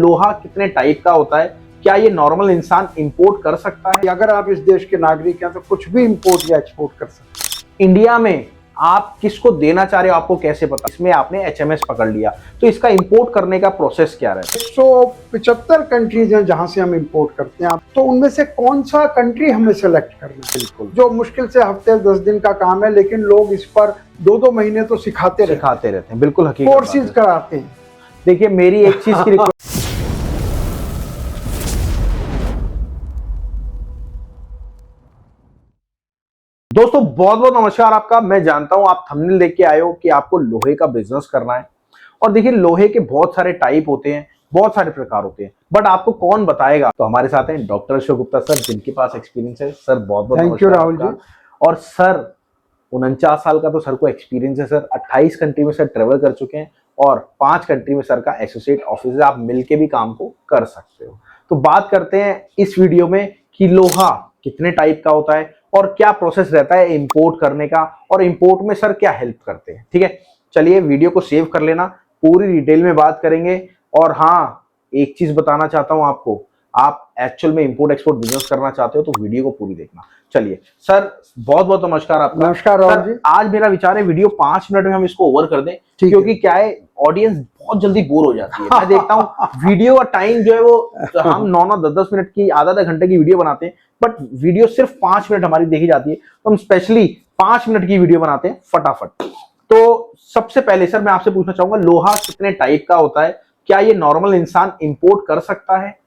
लोहा कितने टाइप का होता है, क्या ये नॉर्मल इंसान इंपोर्ट कर सकता है? अगर आप इस देश के नागरिक हैं तो कुछ भी इंपोर्ट या एक्सपोर्ट कर सकते हैं। इंडिया में आप किसको देना चाह रहे हो, आपको कैसे पता? इसमें आपने एचएमएस पकड़ लिया, तो इसका इंपोर्ट करने का प्रोसेस क्या रहता है? 175 कंट्रीज हैं जहां से हम इंपोर्ट करते हैं, तो उनमें से कौन सा कंट्री हमें सेलेक्ट करना है। बिल्कुल, जो मुश्किल से हफ्ते 10 दिन का काम है, लेकिन लोग इस पर 2-2 महीने तो सिखाते रहते हैं। बिल्कुल हकीकत कोर्सेज कराते हैं। देखिए, मेरी एक चीज की दोस्तों बहुत बहुत नमस्कार आपका। मैं जानता हूं आप थंबनेल देख के आए हो कि आपको लोहे का बिजनेस करना है। और देखिए, लोहे के बहुत सारे टाइप होते हैं, बहुत सारे प्रकार होते हैं, बट आपको कौन बताएगा? तो हमारे साथ हैं डॉक्टर अशोक गुप्ता सर, जिनके पास एक्सपीरियंस है। सर बहुत बहुत थैंक यू राहुल जी। और सर 49 साल का तो सर को एक्सपीरियंस है। सर 28 कंट्री में सर ट्रेवल कर चुके हैं और 5 कंट्री में सर का एसोसिएट ऑफिस है। आप मिलके भी काम को कर सकते हो। तो बात करते हैं इस वीडियो में कि लोहा कितने टाइप का होता है और क्या प्रोसेस रहता है इंपोर्ट करने का, और इंपोर्ट में सर क्या हेल्प करते हैं। ठीक है, चलिए वीडियो को सेव कर लेना, पूरी डिटेल में बात करेंगे। और हाँ, एक चीज बताना चाहता हूं आपको, आप एक्चुअल में इंपोर्ट एक्सपोर्ट बिजनेस करना चाहते हो तो वीडियो को पूरी देखना। चलिए सर, बहुत बहुत नमस्कार आपका। नमस्कार राहुल जी। आज मेरा विचार है वीडियो 5 मिनट में हम इसको ओवर कर दें, क्योंकि क्या है, ऑडियंस बहुत जल्दी बोर हो जाती है। मैं देखता हूँ वीडियो का टाइम जो है वो हम 9-9 10-10 मिनट की, आधा घंटे की वीडियो बनाते हैं, बट वीडियो सिर्फ 5 मिनट हमारी देखी जाती है, तो हम स्पेशली 5 मिनट की वीडियो बनाते हैं फटाफट। तो सबसे पहले सर मैं आपसे पूछना चाहूंगा, लोहा कितने टाइप का होता है, क्या ये नॉर्मल इंसान इंपोर्ट कर सकता है?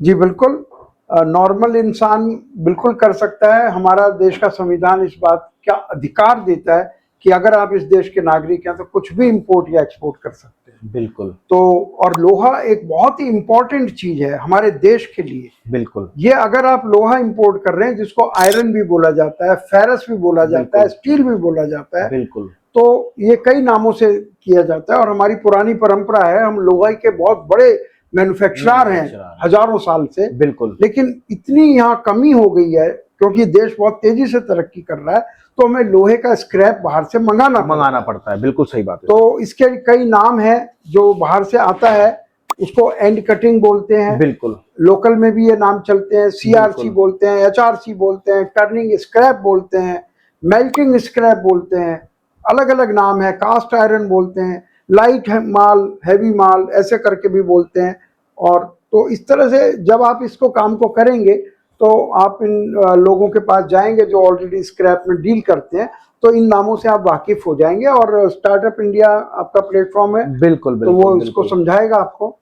जी बिल्कुल, नॉर्मल इंसान बिल्कुल कर सकता है। हमारा देश का संविधान इस बात का अधिकार देता है कि अगर आप इस देश के नागरिक हैं तो कुछ भी इंपोर्ट या एक्सपोर्ट कर सकते हैं। बिल्कुल। तो और लोहा एक बहुत ही इंपॉर्टेंट चीज है हमारे देश के लिए। बिल्कुल। ये अगर आप लोहा इंपोर्ट कर रहे हैं, जिसको आयरन भी बोला जाता है, फेरस भी बोला जाता है, स्टील भी बोला जाता है, बिल्कुल, तो ये कई नामों से किया जाता है। और हमारी पुरानी परंपरा है, हम लोहा के बहुत बड़े मैन्युफैक्चरर हैं हजारों साल से। बिल्कुल। लेकिन इतनी यहाँ कमी हो गई है क्योंकि देश बहुत तेजी से तरक्की कर रहा है, तो हमें लोहे का स्क्रैप बाहर से मंगाना पड़ता है। बिल्कुल सही बात है। तो इसके कई नाम हैं जो बाहर से आता है, उसको एंड कटिंग बोलते हैं। बिल्कुल। लोकल में भी ये नाम चलते हैं, सीआरसी बोलते हैं, एचआरसी बोलते हैं, टर्निंग स्क्रैप बोलते हैं, मेल्टिंग स्क्रैप बोलते हैं, अलग अलग नाम है, कास्ट आयरन बोलते हैं, लाइट माल, हैवी माल, ऐसे करके भी बोलते हैं। और तो इस तरह से जब आप इसको काम को करेंगे तो आप इन लोगों के पास जाएंगे जो ऑलरेडी स्क्रैप में डील करते हैं, तो इन नामों से आप वाकिफ हो जाएंगे। और स्टार्टअप इंडिया आपका प्लेटफॉर्म है, बिल्कुल, तो वो इसको समझाएगा आपको।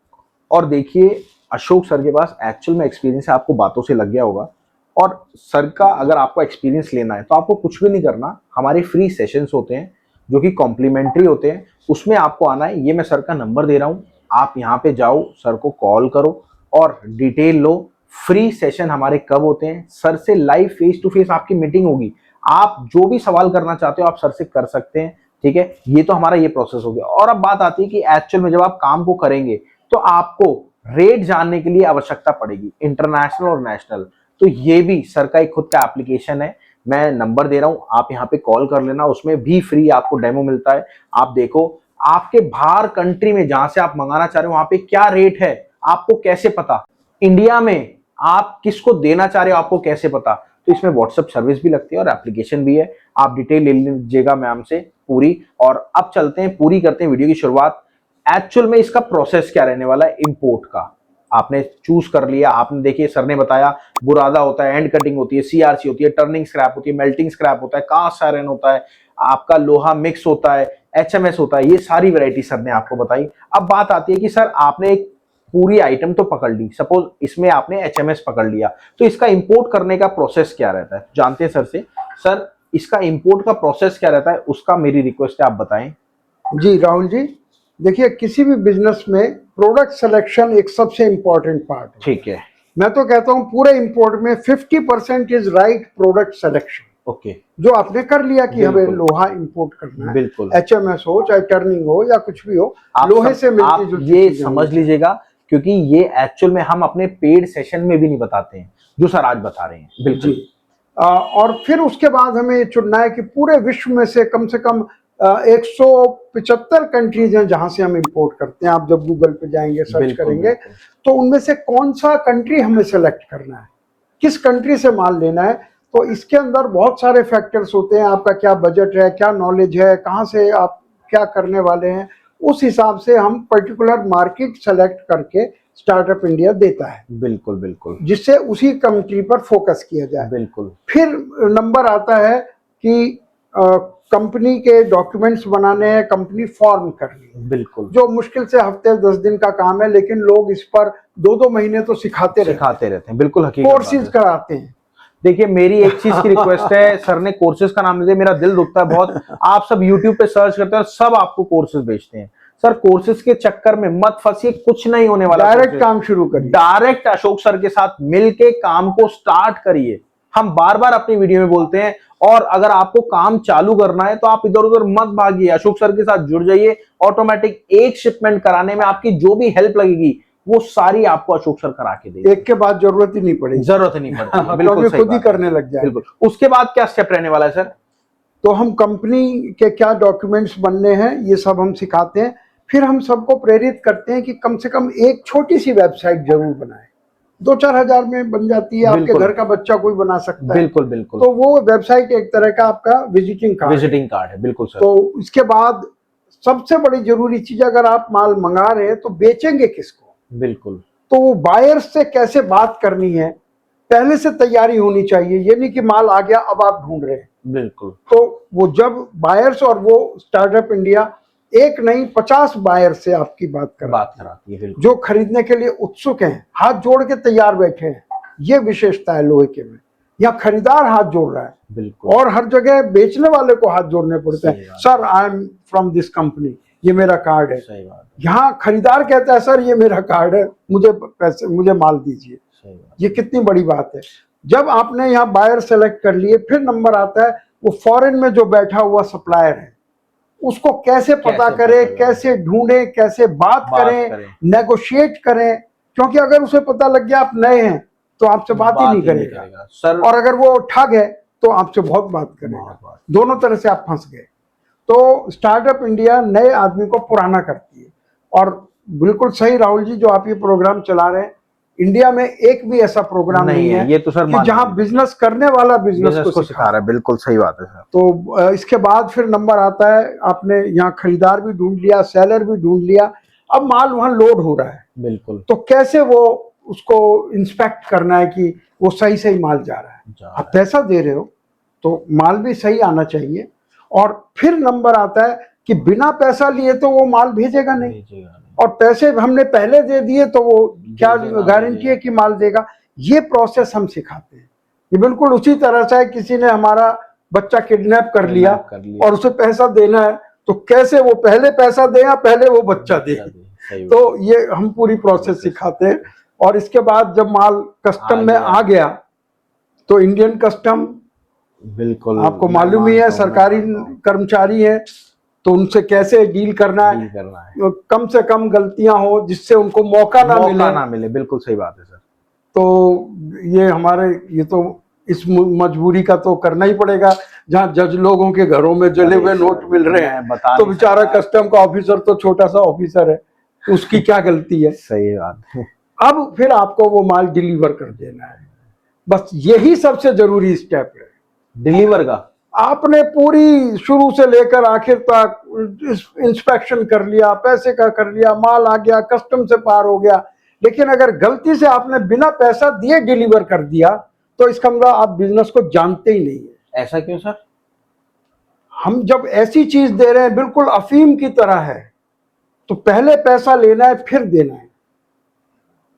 और देखिए, अशोक सर के पास एक्चुअल में एक्सपीरियंस है, आपको बातों से लग गया होगा। और सर का अगर आपको एक्सपीरियंस लेना है तो आपको कुछ भी नहीं करना, हमारे फ्री सेशंस होते हैं जो कि कॉम्प्लीमेंट्री होते हैं, उसमें आपको आना है। ये मैं सर का नंबर दे रहा हूँ, आप यहाँ पे जाओ, सर को कॉल करो और डिटेल लो। फ्री सेशन हमारे कब होते हैं? सर से लाइव फेस टू फेस आपकी मीटिंग होगी, आप जो भी सवाल करना चाहते हो आप सर से कर सकते हैं। ठीक है, ये तो हमारा ये प्रोसेस हो गया। और अब बात आती है कि एक्चुअल में जब आप काम को करेंगे तो आपको रेट जानने के लिए आवश्यकता पड़ेगी, इंटरनेशनल और नेशनल। तो ये भी सर का एक खुद का एप्लीकेशन है, मैं नंबर दे रहा हूं, आप यहाँ पे कॉल कर लेना, उसमें भी फ्री आपको डेमो मिलता है। आप देखो, आपके बाहर कंट्री में जहां से आप मंगाना चाह रहे हो वहां पे क्या रेट है, आपको कैसे पता? इंडिया में आप किसको देना चाह रहे हो, आपको कैसे पता? तो इसमें व्हाट्सएप सर्विस भी लगती है और एप्लीकेशन भी है। आप डिटेल ले लीजिएगा मैम से पूरी। और अब चलते हैं, पूरी करते हैं वीडियो की शुरुआत। एक्चुअल में इसका प्रोसेस क्या रहने वाला है इंपोर्ट का, आपने चूज कर लिया। आपने देखिए, सर ने बताया बुरादा होता है, एंड कटिंग होती है, सीआरसी होती है, टर्निंग स्क्रैप होती है, मेल्टिंग स्क्रैप होता है, कास्ट आयरन होता है, आपका लोहा मिक्स होता है, एचएमएस होता है। ये सारी वैरायटी सर ने आपको बताई। अब बात आती है कि सर आपने एक पूरी आइटम तो पकड़ ली, सपोज इसमें आपने एचएमएस पकड़ लिया, तो इसका इंपोर्ट करने का प्रोसेस क्या रहता है, जानते हैं सर से। सर, इसका इंपोर्ट का प्रोसेस क्या रहता है, उसका मेरी रिक्वेस्ट है आप बताएं। जी राहुल जी, देखिए, किसी भी बिजनेस में प्रोडक्ट सिलेक्शन एक सबसे इंपॉर्टेंट पार्ट है। ठीक है, मैं तो कहता हूं पूरे इंपोर्ट में 50% is right product selection. Okay, जो आपने कर लिया कि हमें लोहा इंपोर्ट करना है, बिल्कुल, एचएमएस हो चाहे टर्निंग हो या कुछ भी हो, लोहे से मिलती आप जुलती ये चीजें समझ लीजिएगा, क्योंकि ये एक्चुअल में हम अपने पेड सेशन में भी नहीं बताते हैं, जो सर आज बता रहे हैं। बिल्कुल। और फिर उसके बाद हमें ये चुनना है कि पूरे विश्व में से कम 175 कंट्रीज हैं जहां से हम इंपोर्ट करते हैं। आप जब गूगल पे जाएंगे, सर्च बिल्कुल, करेंगे, बिल्कुल। तो उनमें से कौन सा कंट्री हमें सेलेक्ट करना है, किस कंट्री से माल लेना है। तो इसके अंदर बहुत सारे फैक्टर्स होते हैं, आपका क्या बजट है, क्या नॉलेज है, कहाँ से आप क्या करने वाले हैं, उस हिसाब से हम पर्टिकुलर मार्केट सेलेक्ट करके स्टार्टअप इंडिया देता है। बिल्कुल, बिल्कुल, जिससे उसी कंट्री पर फोकस किया जाए। बिल्कुल, फिर नंबर आता है कि कंपनी के डॉक्यूमेंट्स बनाने हैं, कंपनी फॉर्म करनी है, बिल्कुल, जो मुश्किल से हफ्ते 10 दिन का काम है, लेकिन लोग इस पर 2-2 महीने तो सिखाते रहते हैं। बिल्कुल हकीकत कोर्सेज बात है। कराते हैं। देखिए, मेरी एक चीज की रिक्वेस्ट है, सर ने कोर्सेज का नाम ले दिया, मेरा दिल दुखता है बहुत। आप सब यूट्यूब पे सर्च करते हैं और सब आपको कोर्सेज बेचते हैं। सर, कोर्सेज के चक्कर में मत फंसिए, कुछ नहीं होने वाला। डायरेक्ट काम शुरू करिए, डायरेक्ट अशोक सर के साथ मिलके काम को स्टार्ट करिए। हम बार बार अपनी वीडियो में बोलते हैं, और अगर आपको काम चालू करना है तो आप इधर उधर मत भागिए, अशोक सर के साथ जुड़ जाइए। ऑटोमेटिक एक शिपमेंट कराने में आपकी जो भी हेल्प लगेगी वो सारी आपको अशोक सर करा के देंगे। एक के बाद जरूरत ही नहीं पड़ेगी, जरूरत ही नहीं पड़ती, बिल्कुल खुद ही करने लग जाए। बिल्कुल। उसके बाद क्या स्टेप रहने वाला है सर? तो हम कंपनी के क्या डॉक्यूमेंट्स बनने हैं ये सब हम सिखाते हैं। फिर हम सबको प्रेरित करते हैं कि कम से कम एक छोटी सी वेबसाइट जरूर बनाएं। 2-4 हजार में बन जाती है, आपके घर का बच्चा कोई बना सकता है। बिल्कुल, बिल्कुल। तो वो वेबसाइट एक तरह का आपका विजिटिंग कार्ड है। बिल्कुल सर। तो इसके बाद सबसे बड़ी जरूरी चीज, अगर आप माल मंगा रहे हैं तो बेचेंगे किसको? बिल्कुल। तो वो बायर्स से कैसे बात करनी है, पहले से तैयारी होनी चाहिए। ये नहीं कि माल आ गया अब आप ढूंढ रहे हैं। बिल्कुल। तो वो जब बायर्स, और वो स्टार्टअप इंडिया एक नहीं 50 बायर से आपकी बात कराती है, जो खरीदने के लिए उत्सुक हैं, हाथ जोड़ के तैयार बैठे हैं। ये विशेषता है लोहे के में, या खरीदार हाथ जोड़ रहा है। बिल्कुल। और हर जगह बेचने वाले को हाथ जोड़ने पड़ते हैं। Sir, I am from this company, ये मेरा कार्ड है। सही बात। यहाँ खरीदार कहता है सर ये मेरा कार्ड है, मुझे पैसे, मुझे माल दीजिए। ये कितनी बड़ी बात है। जब आपने यहाँ बायर सेलेक्ट कर लिए, फिर नंबर आता है वो फॉरेन में जो बैठा हुआ सप्लायर है, उसको कैसे पता करें, कैसे ढूंढे, कैसे बात करें, नेगोशिएट करें। क्योंकि अगर उसे पता लग गया आप नए हैं तो आपसे बात ही नहीं करेगा सर, और अगर वो ठग है तो आपसे बहुत बात करेगा। दोनों तरह से आप फंस गए। तो स्टार्टअप इंडिया नए आदमी को पुराना करती है। और बिल्कुल सही राहुल जी, जो आप ये प्रोग्राम चला रहे हैं, इंडिया में एक भी ऐसा प्रोग्राम नहीं है ये तो सर कि जहां बिजनेस करने वाला बिजनेस को सिखा रहा है। बिल्कुल सही बात है सर। तो इसके बाद फिर नंबर आता है, आपने यहाँ खरीदार भी ढूंढ लिया, सेलर भी ढूंढ लिया, अब माल वहां लोड हो रहा है। बिल्कुल। तो कैसे वो उसको इंस्पेक्ट करना है कि वो सही सही माल जा रहा है। आप पैसा दे रहे हो तो माल भी सही आना चाहिए। और फिर नंबर आता है कि बिना पैसा लिए तो वो माल भेजेगा नहीं, और पैसे हमने पहले दे दिए तो वो क्या गारंटी है कि माल देगा। ये प्रोसेस हम सिखाते हैं। ये बिल्कुल उसी तरह से किसी ने हमारा बच्चा किडनैप कर लिया और उसे पैसा देना है, तो कैसे वो पहले पैसा दे या पहले वो बच्चा दे। तो ये हम पूरी प्रोसेस सिखाते हैं। और इसके बाद जब माल कस्टम में आ गया तो इंडियन कस्टम, बिल्कुल आपको मालूम ही है, सरकारी कर्मचारी है, तो उनसे कैसे डील करना है, कम से कम गलतियां हो जिससे उनको मौका ना मिले। बिल्कुल सही बात है सर। तो ये हमारे, ये तो इस मजबूरी का तो करना ही पड़ेगा। जहाँ जज लोगों के घरों में जले हुए नोट मिल रहे हैं, तो बेचारा कस्टम का ऑफिसर तो छोटा सा ऑफिसर है, उसकी क्या गलती है। सही बात है। अब फिर आपको वो माल डिलीवर कर देना है, बस यही सबसे जरूरी स्टेप है डिलीवर का। आपने पूरी शुरू से लेकर आखिर तक इंस्पेक्शन कर लिया, पैसे का कर लिया, माल आ गया, कस्टम से पार हो गया, लेकिन अगर गलती से आपने बिना पैसा दिए डिलीवर कर दिया तो इसका मतलब आप बिजनेस को जानते ही नहीं है। ऐसा क्यों सर? हम जब ऐसी चीज दे रहे हैं बिल्कुल अफीम की तरह है, तो पहले पैसा लेना है फिर देना है।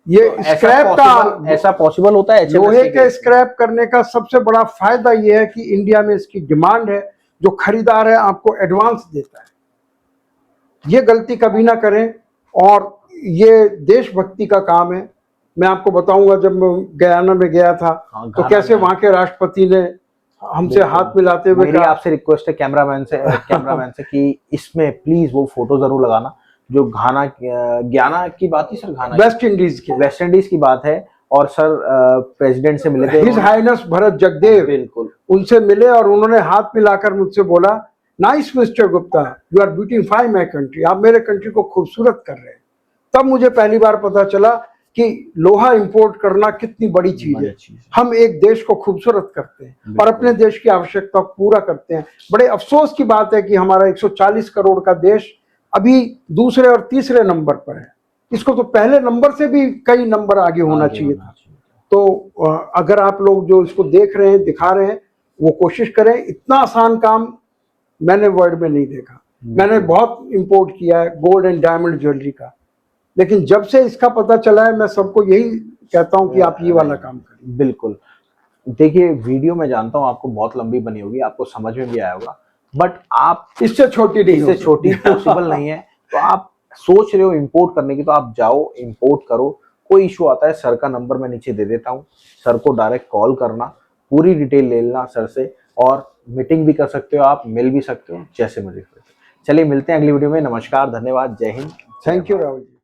ये तो स्क्रैप का ऐसा पॉसिबल होता है? लोहे के स्क्रैप करने का सबसे बड़ा फायदा ये है कि इंडिया में इसकी डिमांड है। जो खरीदार है आपको एडवांस देता है। ये गलती कभी ना करें, और ये देशभक्ति का काम है। मैं आपको बताऊंगा, जब मैं गयाना में गया था तो कैसे वहां के राष्ट्रपति ने हमसे हाथ मिलाते हुए कहा। आपसे रिक्वेस्ट है कैमरामैन से कि इसमें प्लीज वो फोटो जरूर लगाना जो ज्ञाना की बात थी सर, घाना वेस्ट इंडीज की बात है। और सर प्रेसिडेंट से मिले थे, हिज हाइनेस भरत जगदेव, बिल्कुल, उनसे मिले और उन्होंने हाथ मिलाकर मुझसे बोला nice mister Gupta, you are beautify my country, आप मेरे कंट्री को खूबसूरत कर रहे हैं। तब मुझे पहली बार पता चला कि लोहा इंपोर्ट करना कितनी बड़ी चीज है। हम एक देश को खूबसूरत करते हैं और अपने देश की आवश्यकता को पूरा करते हैं। बड़े अफसोस की बात है कि हमारा 140 करोड़ का देश अभी दूसरे और तीसरे नंबर पर है। इसको तो पहले नंबर से भी कई नंबर आगे होना चाहिए था। तो अगर आप लोग जो इसको देख रहे हैं, दिखा रहे हैं, वो कोशिश करें। इतना आसान काम मैंने वर्ल्ड में नहीं देखा। मैंने बहुत इंपोर्ट किया है गोल्ड एंड डायमंड ज्वेलरी का, लेकिन जब से इसका पता चला है मैं सबको यही कहता हूं कि आप ये वाला काम करें। बिल्कुल। देखिए, वीडियो मैं जानता हूं आपको बहुत लंबी बनी होगी, आपको समझ में भी आया होगा, बट आप इससे छोटी नहीं, इससे छोटी पॉसिबल नहीं है। तो आप सोच रहे हो इंपोर्ट करने की, तो आप जाओ इंपोर्ट करो। कोई इशू आता है, सर का नंबर मैं नीचे दे देता हूँ, सर को डायरेक्ट कॉल करना, पूरी डिटेल ले लेना सर से, और मीटिंग भी कर सकते हो, आप मिल भी सकते हो, जैसे मर्जी। चलिए मिलते हैं अगली वीडियो में। नमस्कार, धन्यवाद, जय Hind. Thank you Rahul ji.